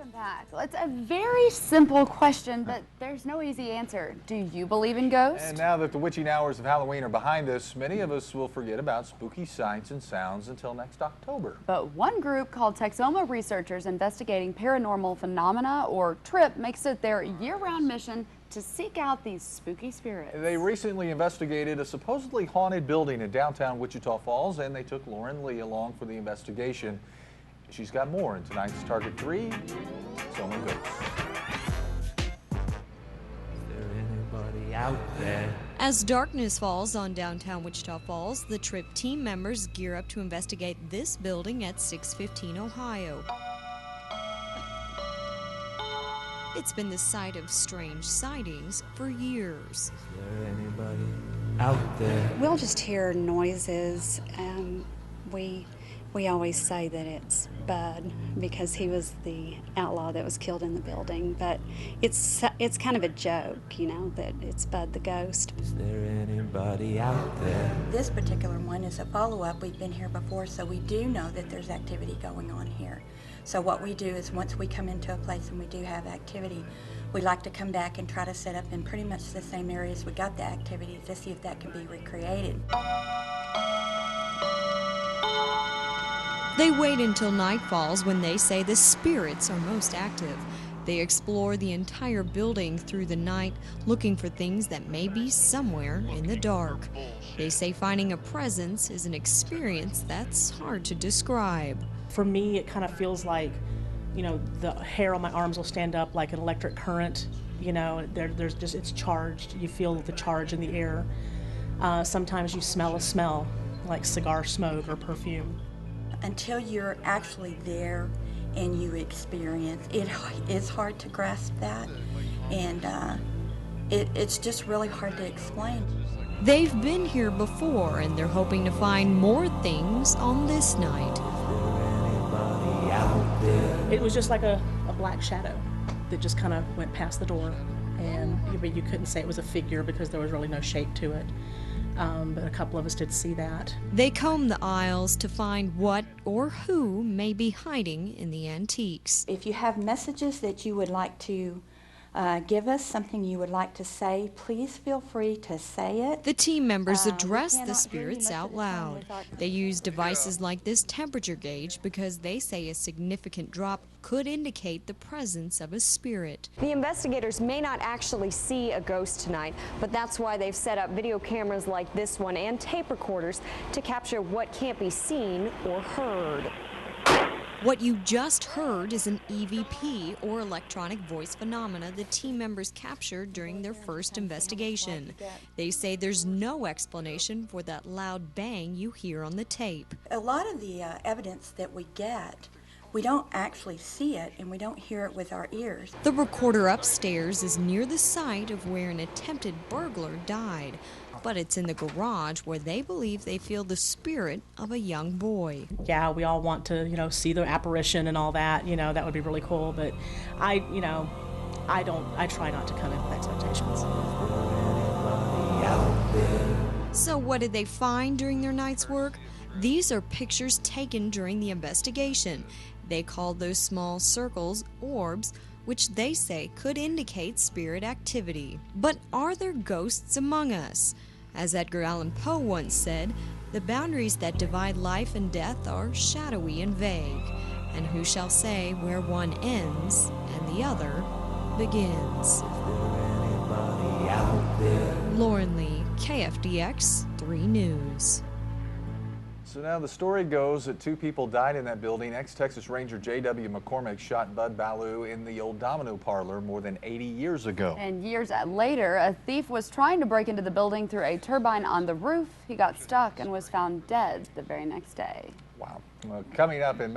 Welcome back. It's a very simple question, but there's no easy answer. Do you believe in ghosts? And now that the witching hours of Halloween are behind us, many of us will forget about spooky sights and sounds until next October. But one group called Texoma Researchers Investigating Paranormal Phenomena, or TRIPP, makes it their year-round mission to seek out these spooky spirits. They recently investigated a supposedly haunted building in downtown Wichita Falls, and they took Lauren Lee along for the investigation. She's got more in tonight's Target 3, Soma Ghosts. Is there anybody out there? As darkness falls on downtown Wichita Falls, the TRIPP team members gear up to investigate this building at 615 Ohio. It's been the site of strange sightings for years. Is there anybody out there? We'll just hear noises. We always say that it's Bud because he was the outlaw that was killed in the building, but it's kind of a joke, you know, that it's Bud the ghost. Is there anybody out there? This particular one is a follow-up. We've been here before, so we do know that there's activity going on here. So what we do is once we come into a place and we do have activity, we like to come back and try to set up in pretty much the same areas we got the activity to see if that can be recreated. They wait until night falls when they say the spirits are most active. They explore the entire building through the night, looking for things that may be somewhere in the dark. They say finding a presence is an experience that's hard to describe. For me, it kind of feels like, you know, the hair on my arms will stand up like an electric current. You know, there's just, it's charged. You feel the charge in the air. Sometimes you smell a smell like cigar smoke or perfume. Until you're actually there and you experience it, it's hard to grasp that, and it's just really hard to explain. They've been here before, and they're hoping to find more things on this night. It was just like a black shadow that just kind of went past the door, and you couldn't say it was a figure because there was really no shape to it. But a couple of us did see that. They comb the aisles to find what or who may be hiding in the antiques. If you have messages that you would like to give us, something you would like to say, please feel free to say it. The team members address the spirits out loud. They use devices like this temperature gauge because they say a significant drop could indicate the presence of a spirit. The investigators may not actually see a ghost tonight, but that's why they've set up video cameras like this one and tape recorders to capture what can't be seen or heard. What you just heard is an EVP, or electronic voice phenomena, the team members captured during their first investigation. They say there's no explanation for that loud bang you hear on the tape. A lot of the evidence that we get, we don't actually see it and we don't hear it with our ears. The recorder upstairs is near the site of where an attempted burglar died, but it's in the garage where they believe they feel the spirit of a young boy. Yeah, we all want to, you know, see the apparition and all that, you know, that would be really cool, but I try not to come in with expectations. So what did they find during their night's work? These are pictures taken during the investigation. They called those small circles orbs, which they say could indicate spirit activity. But are there ghosts among us? As Edgar Allan Poe once said, the boundaries that divide life and death are shadowy and vague, and who shall say where one ends and the other begins? Lauren Lee, KFDX 3 News. So now the story goes that 2 people died in that building. Ex-Texas Ranger J.W. McCormick shot Bud Ballou in the old Domino parlor more than 80 years ago. And years later, a thief was trying to break into the building through a turbine on the roof. He got stuck and was found dead the very next day. Wow. Well, coming up in